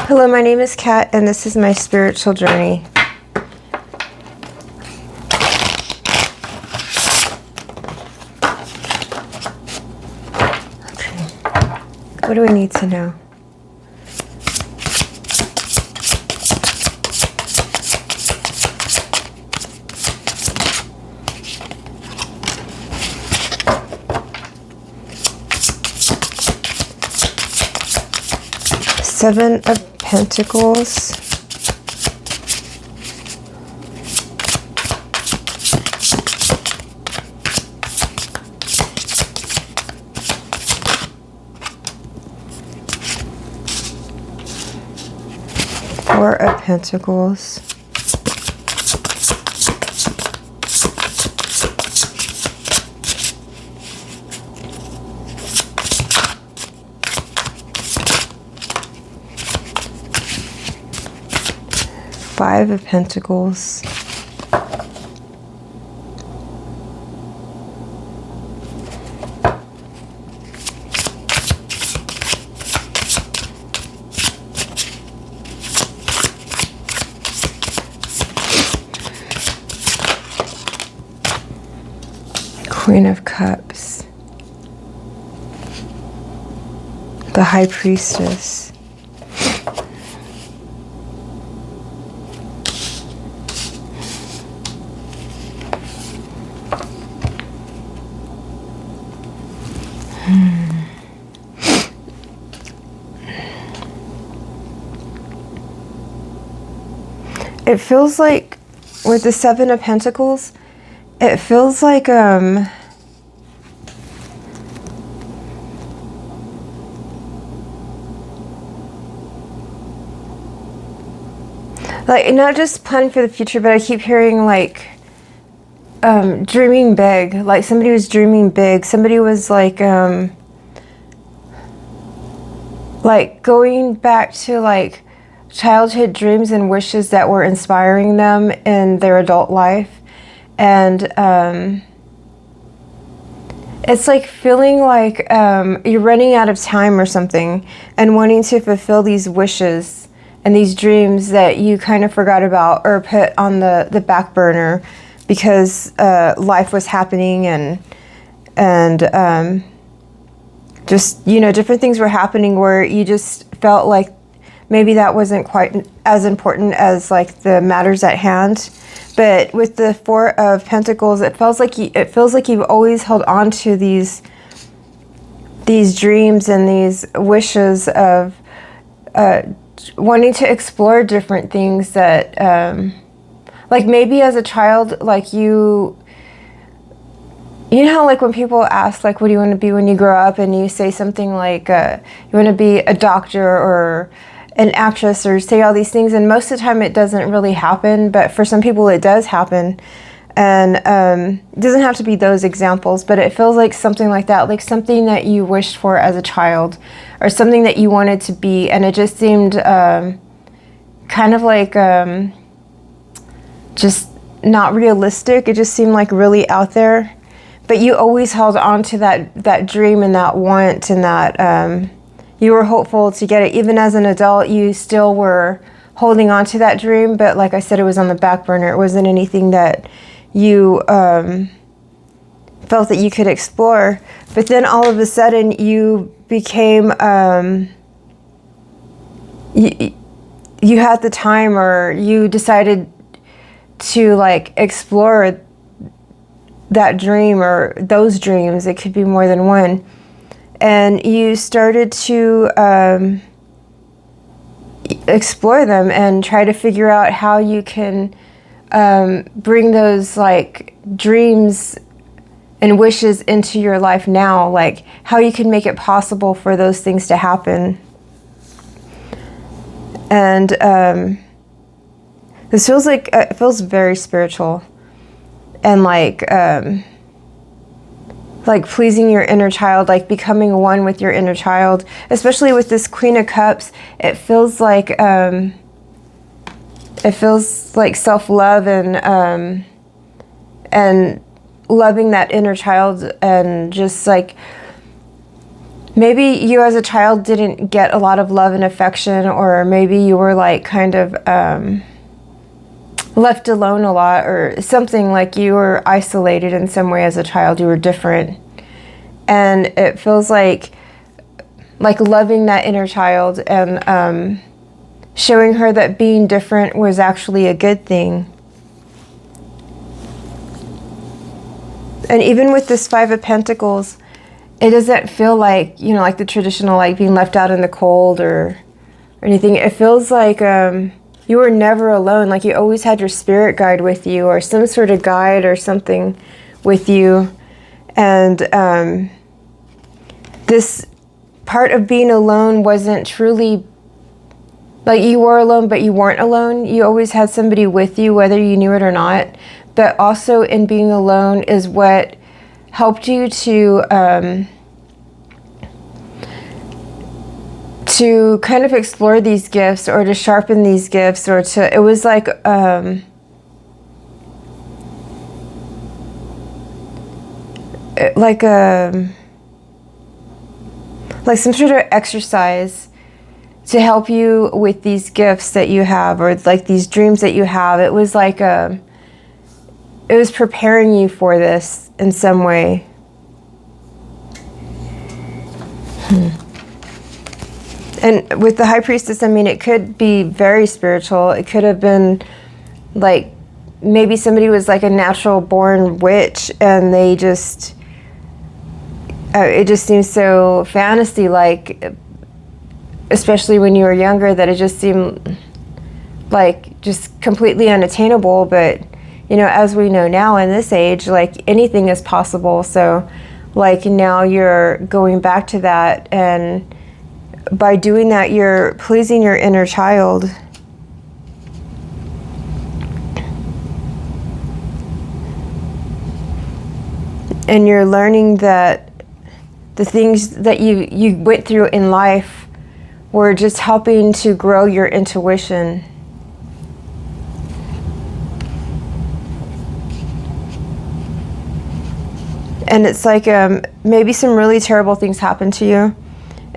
Hello, my name is Kat, and this is my spiritual journey. Okay. What do we need to know? Seven of Pentacles. Four of Pentacles. Five of Pentacles. Queen of Cups. The High Priestess. It feels like with the Seven of Pentacles, it feels like not just planning for the future, but I keep hearing like dreaming big. Like somebody was dreaming big. Somebody was like going back to like childhood dreams and wishes that were inspiring them in their adult life. And it's like feeling like you're running out of time or something and wanting to fulfill these wishes and these dreams that you kind of forgot about or put on the back burner because life was happening and just, you know, different things were happening where you just felt like maybe that wasn't quite as important as like the matters at hand. But with the Four of Pentacles, it feels like you've always held on to these dreams and these wishes of wanting to explore different things that, like maybe as a child, like you know how like when people ask like, what do you want to be when you grow up? And you say something like, you want to be a doctor or an actress or say all these things, and most of the time it doesn't really happen, but for some people it does happen. And it doesn't have to be those examples, but it feels like something like that, like something that you wished for as a child or something that you wanted to be, and it just seemed kind of like just not realistic. It just seemed like really out there, but you always held on to that dream and that want and that you were hopeful to get it. Even as an adult, you still were holding on to that dream, but like I said, it was on the back burner. It wasn't anything that you felt that you could explore. But then all of a sudden you became, you had the time, or you decided to like explore that dream or those dreams. It could be more than one. And you started to explore them and try to figure out how you can bring those like dreams and wishes into your life now, like how you can make it possible for those things to happen. And this feels like, it feels very spiritual and like pleasing your inner child, like becoming one with your inner child, especially with this Queen of Cups. It feels like self-love and loving that inner child, and just like maybe you as a child didn't get a lot of love and affection, or maybe you were like kind of left alone a lot, or something, like you were isolated in some way as a child. You were different, and it feels like loving that inner child and showing her that being different was actually a good thing. And even with this Five of Pentacles, it doesn't feel like, you know, like the traditional, like being left out in the cold or anything. It feels like you were never alone. Like you always had your spirit guide with you, or some sort of guide or something with you. And this part of being alone wasn't truly, like you were alone, but you weren't alone. You always had somebody with you, whether you knew it or not. But also in being alone is what helped you to kind of explore these gifts, or to sharpen these gifts, or to, it was like like some sort of exercise to help you with these gifts that you have, or like these dreams that you have. It was like it was preparing you for this in some way. And with the High Priestess, I mean, it could be very spiritual. It could have been like, maybe somebody was like a natural born witch, and they just, it just seems so fantasy-like, especially when you were younger, that it just seemed like just completely unattainable. But you know, as we know now in this age, like anything is possible. So like now you're going back to that, and by doing that, you're pleasing your inner child. And you're learning that the things that you went through in life were just helping to grow your intuition. And it's like maybe some really terrible things happened to you,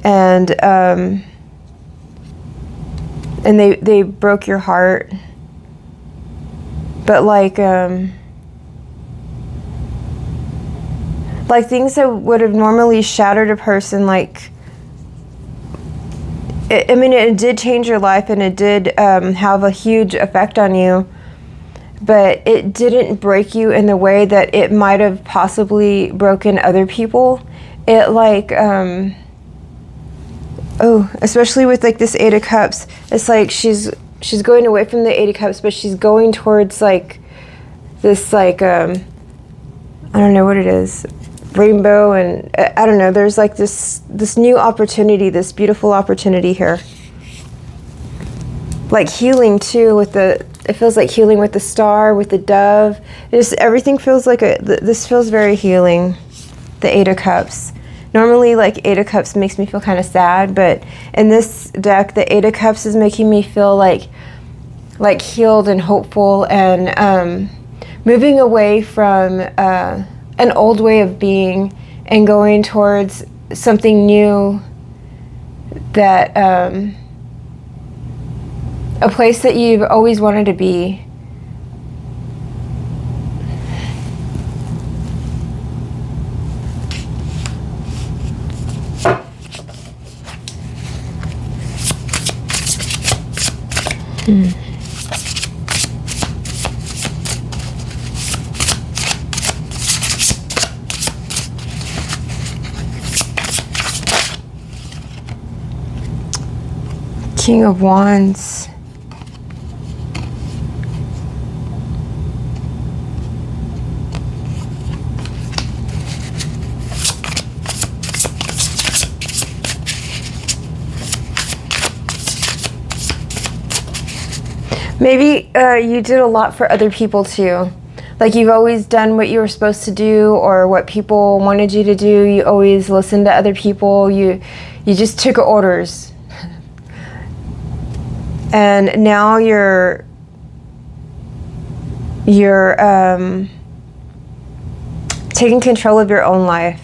and they broke your heart. But like things that would have normally shattered a person, like I mean, it did change your life, and it did have a huge effect on you. But it didn't break you in the way that it might have possibly broken other people. It like, especially with like this Eight of Cups, it's like she's going away from the Eight of Cups, but she's going towards like this, like, I don't know what it is, rainbow, and I don't know, there's like this new opportunity, this beautiful opportunity here. Like healing too, with it feels like healing with the star, with the dove. Everything feels like this feels very healing, the Eight of Cups. Normally, like Eight of Cups makes me feel kind of sad, but in this deck, the Eight of Cups is making me feel like healed and hopeful, and moving away from an old way of being and going towards something new, that a place that you've always wanted to be. King of Wands. Maybe you did a lot for other people too. Like you've always done what you were supposed to do, or what people wanted you to do. You always listened to other people. You just took orders. And now you're taking control of your own life.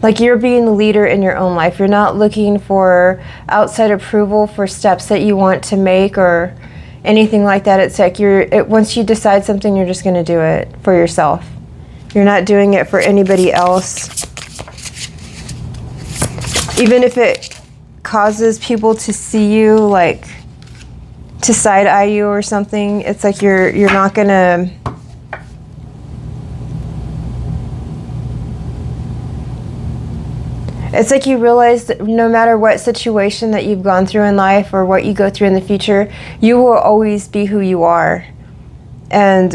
Like you're being the leader in your own life. You're not looking for outside approval for steps that you want to make or anything like that. It's like once you decide something, you're just going to do it for yourself. You're not doing it for anybody else. Even if it causes people to see you, like to side eye you or something, it's like you're not going to. It's like you realize that no matter what situation that you've gone through in life or what you go through in the future, you will always be who you are. And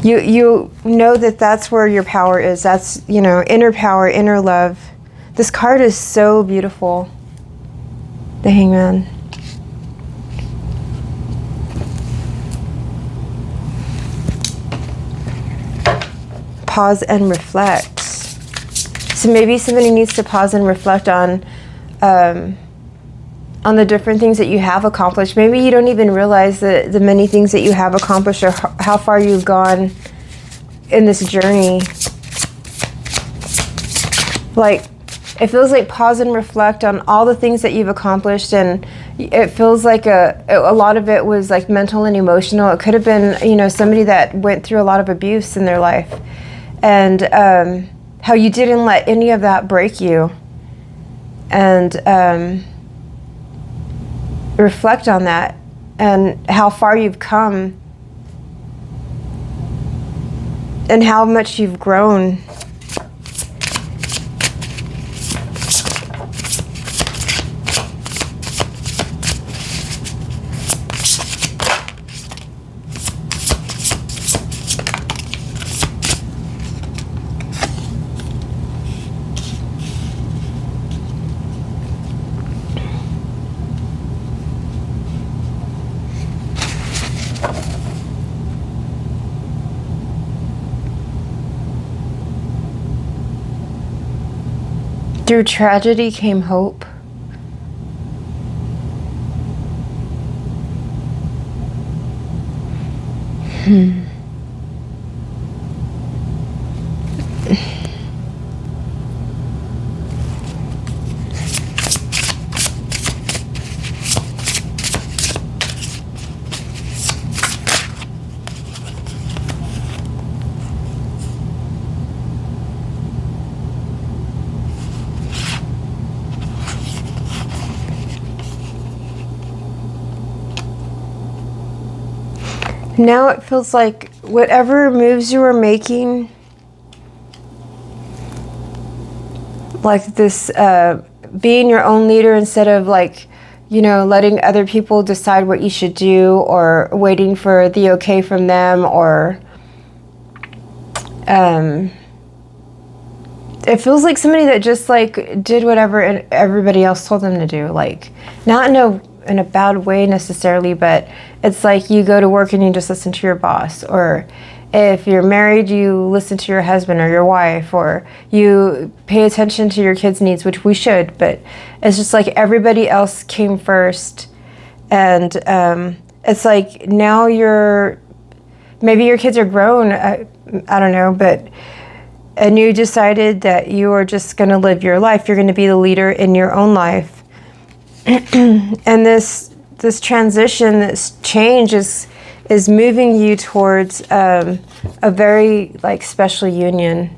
you know that that's where your power is. That's, inner power, inner love. This card is so beautiful. The Hangman. Pause and reflect. So maybe somebody needs to pause and reflect on the different things that you have accomplished. Maybe you don't even realize the many things that you have accomplished or how far you've gone in this journey. Like, it feels like pause and reflect on all the things that you've accomplished, and it feels like a lot of it was like mental and emotional. It could have been, somebody that went through a lot of abuse in their life, and how you didn't let any of that break you, and reflect on that and how far you've come and how much you've grown. Through tragedy came hope. Now it feels like whatever moves you were making, like this being your own leader instead of letting other people decide what you should do or waiting for the okay from them, or it feels like somebody that just did whatever everybody else told them to do, not in a bad way necessarily, but it's like you go to work and you just listen to your boss, or if you're married, you listen to your husband or your wife, or you pay attention to your kids' needs, which we should, but it's just like everybody else came first. And it's like now maybe your kids are grown, I don't know, and you decided that you are just going to live your life. You're going to be the leader in your own life. And this transition, this change is moving you towards a very special union.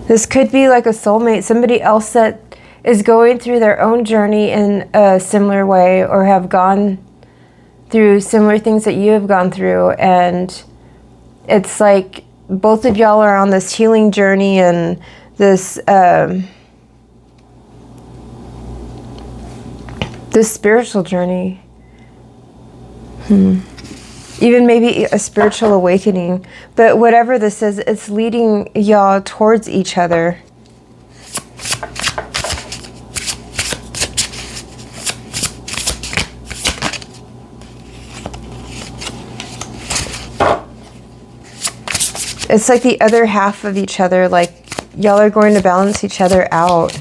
This could be like a soulmate, somebody else that is going through their own journey in a similar way, or have gone through similar things that you have gone through, and it's like both of y'all are on this healing journey and this this spiritual journey. Even maybe a spiritual awakening. But whatever this is, it's leading y'all towards each other. It's like the other half of each other, like y'all are going to balance each other out.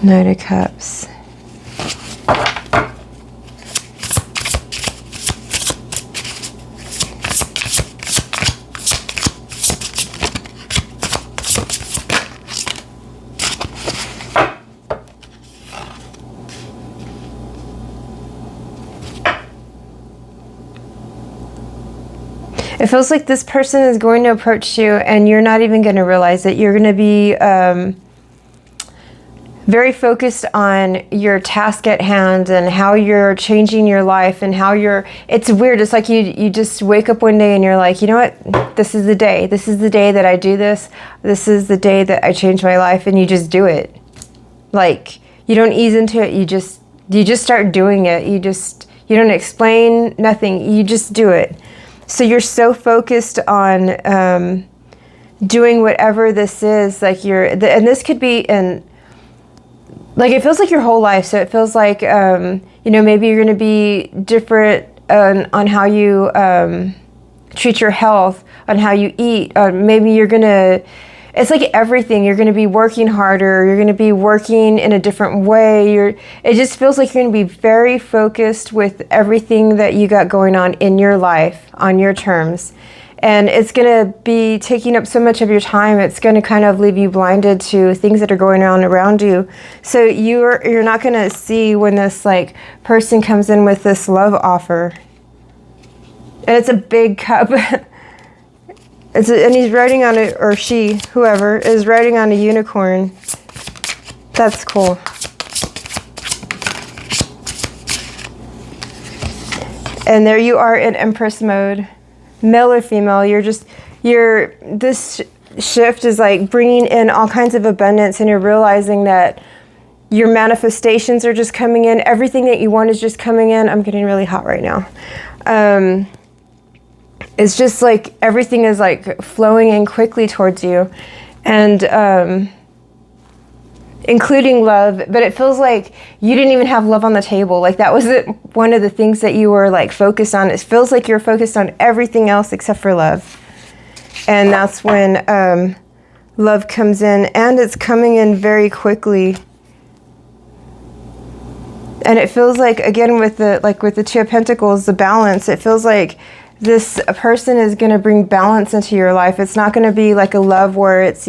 Knight of Cups. It feels like this person is going to approach you and you're not even going to realize it. You're going to be very focused on your task at hand and how you're changing your life and how you're, it's weird. It's like you just wake up one day and you're like, you know what? This is the day. This is the day that I do this. This is the day that I change my life, and you just do it. Like, you don't ease into it. You just start doing it. You don't explain nothing. You just do it. So you're so focused on doing whatever this is, like and this could be like, it feels like your whole life. So it feels like, maybe you're going to be different on how you treat your health, on how you eat. Maybe you're going to, it's like everything. You're going to be working harder. You're going to be working in a different way. It just feels like you're going to be very focused with everything that you got going on in your life, on your terms. And it's going to be taking up so much of your time. It's going to kind of leave you blinded to things that are going on around you. So you're not going to see when this like person comes in with this love offer. And it's a big cup. And he's riding on it, or she, whoever, is riding on a unicorn. That's cool. And there you are in Empress mode. Male or female, this shift is like bringing in all kinds of abundance, and you're realizing that your manifestations are just coming in. Everything that you want is just coming in. I'm getting really hot right now. It's just like everything is like flowing in quickly towards you, and including love. But it feels like you didn't even have love on the table. Like that was one of the things that you were like focused on. It feels like you're focused on everything else except for love. And that's when love comes in, and it's coming in very quickly. And it feels like, again, with the Two of Pentacles, the balance, it feels like this person is going to bring balance into your life. It's not going to be like a love where it's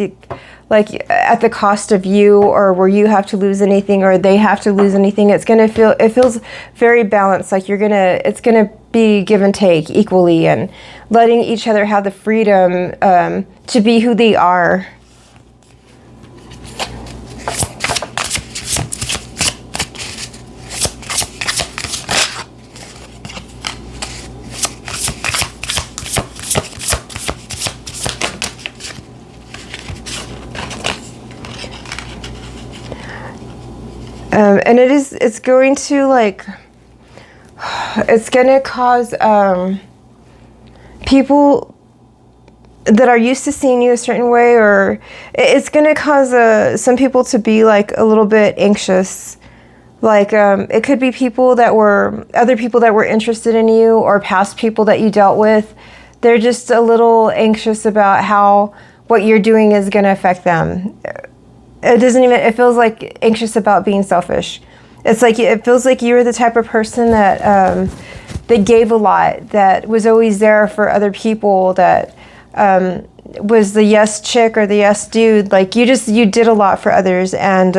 like at the cost of you, or where you have to lose anything or they have to lose anything. It feels very balanced. Like it's going to be give and take equally, and letting each other have the freedom to be who they are. And it's going to like, it's going to cause people that are used to seeing you a certain way, or it's going to cause some people to be like a little bit anxious. Like it could be other people that were interested in you, or past people that you dealt with. They're just a little anxious about how what you're doing is going to affect them. It feels like anxious about being selfish. It feels like you were the type of person that gave a lot, that was always there for other people, that was the yes chick or the yes dude. Like you did a lot for others, and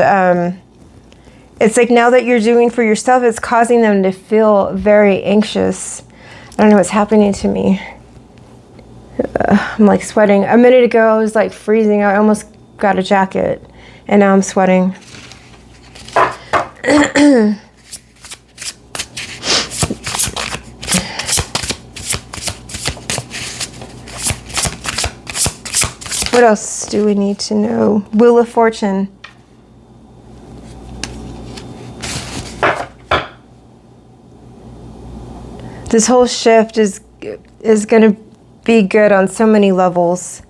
it's like now that you're doing for yourself, it's causing them to feel very anxious. I don't know what's happening to me. I'm like sweating. A minute ago I was like freezing. I almost got a jacket. And now I'm sweating. What else do we need to know? Wheel of Fortune. This whole shift is going to be good on so many levels.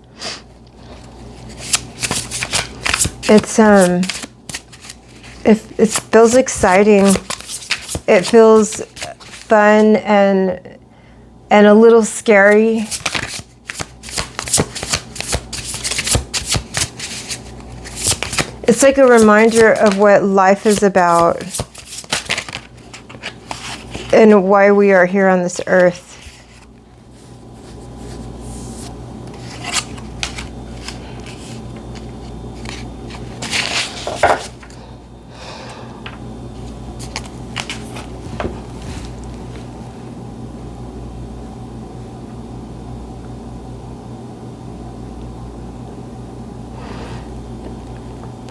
It feels exciting. It feels fun and a little scary. It's like a reminder of what life is about and why we are here on this earth.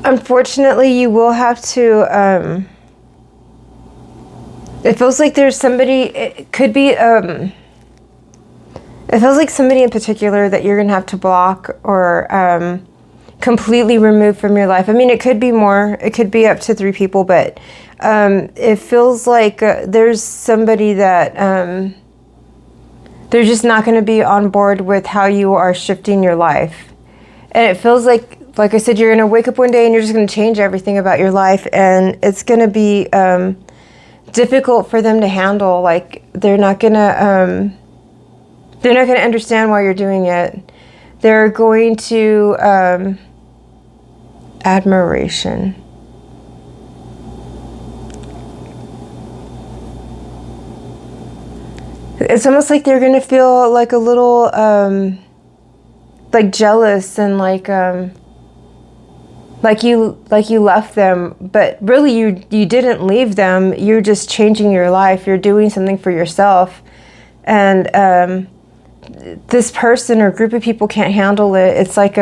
Unfortunately, you will have to, it feels like there's somebody, it could be, it feels like somebody in particular that you're going to have to block or completely remove from your life. I mean, it could be more, it could be up to 3 people, but it feels like there's somebody that they're just not going to be on board with how you are shifting your life. And it feels like I said, you're going to wake up one day and you're just going to change everything about your life, and it's going to be difficult for them to handle. Like they're not going to understand why you're doing it. They're going to admiration. It's almost like they're going to feel like a little like jealous and like you left them, but really you didn't leave them. You're just changing your life. You're doing something for yourself, and this person or group of people can't handle it. It's like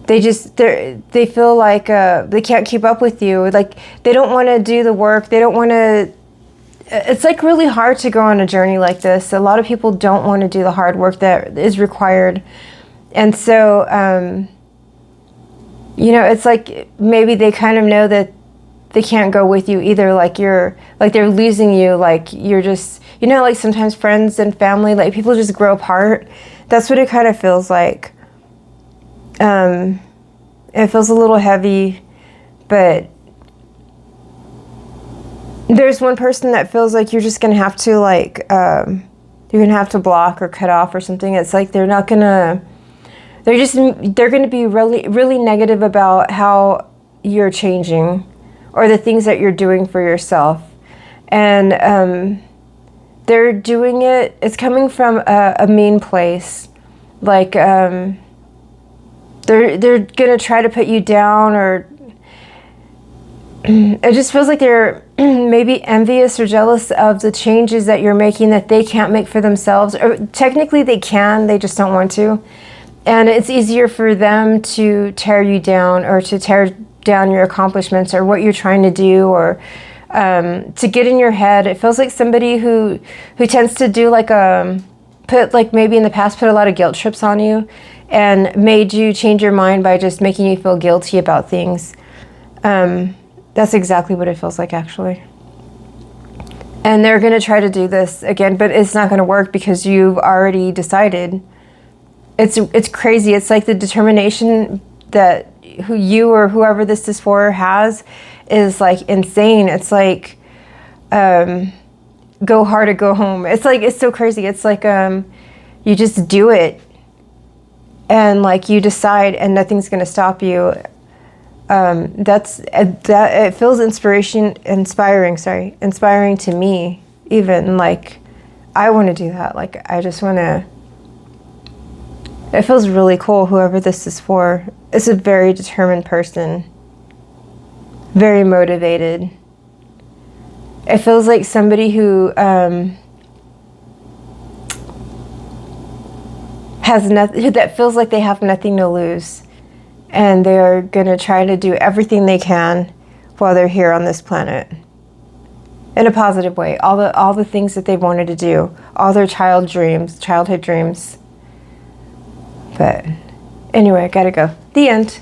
they feel like they can't keep up with you. Like they don't want to do the work. They don't want to. It's like really hard to go on a journey like this. A lot of people don't want to do the hard work that is required, and so. It's like maybe they kind of know that they can't go with you either. Like they're losing you. Like you're just, like sometimes friends and family, like people just grow apart. That's what it kind of feels like. It feels a little heavy, but there's one person that feels like you're just going to have to you're going to have to block or cut off or something. It's like they're going to be really, really negative about how you're changing or the things that you're doing for yourself. And they're doing it, it's coming from a mean place. Like they're going to try to put you down, or it just feels like they're maybe envious or jealous of the changes that you're making that they can't make for themselves. Or technically they can, they just don't want to. And it's easier for them to tear you down or to tear down your accomplishments or what you're trying to do, or to get in your head. It feels like somebody who tends to do maybe in the past put a lot of guilt trips on you and made you change your mind by just making you feel guilty about things. That's exactly what it feels like, actually. And they're going to try to do this again, but it's not going to work because you've already decided. It's crazy. It's like the determination that who you or whoever this is for has is like insane. It's like go hard or go home. It's like, it's so crazy. It's like you just do it, and like you decide and nothing's going to stop you. It feels inspiring to me. Even like I want to do that. Like I just want to. It feels really cool, whoever this is for. It's a very determined person. Very motivated. It feels like somebody who that feels like they have nothing to lose. And they're going to try to do everything they can while they're here on this planet. In a positive way. All the things that they've wanted to do. All their childhood dreams. But anyway, I gotta go. The end.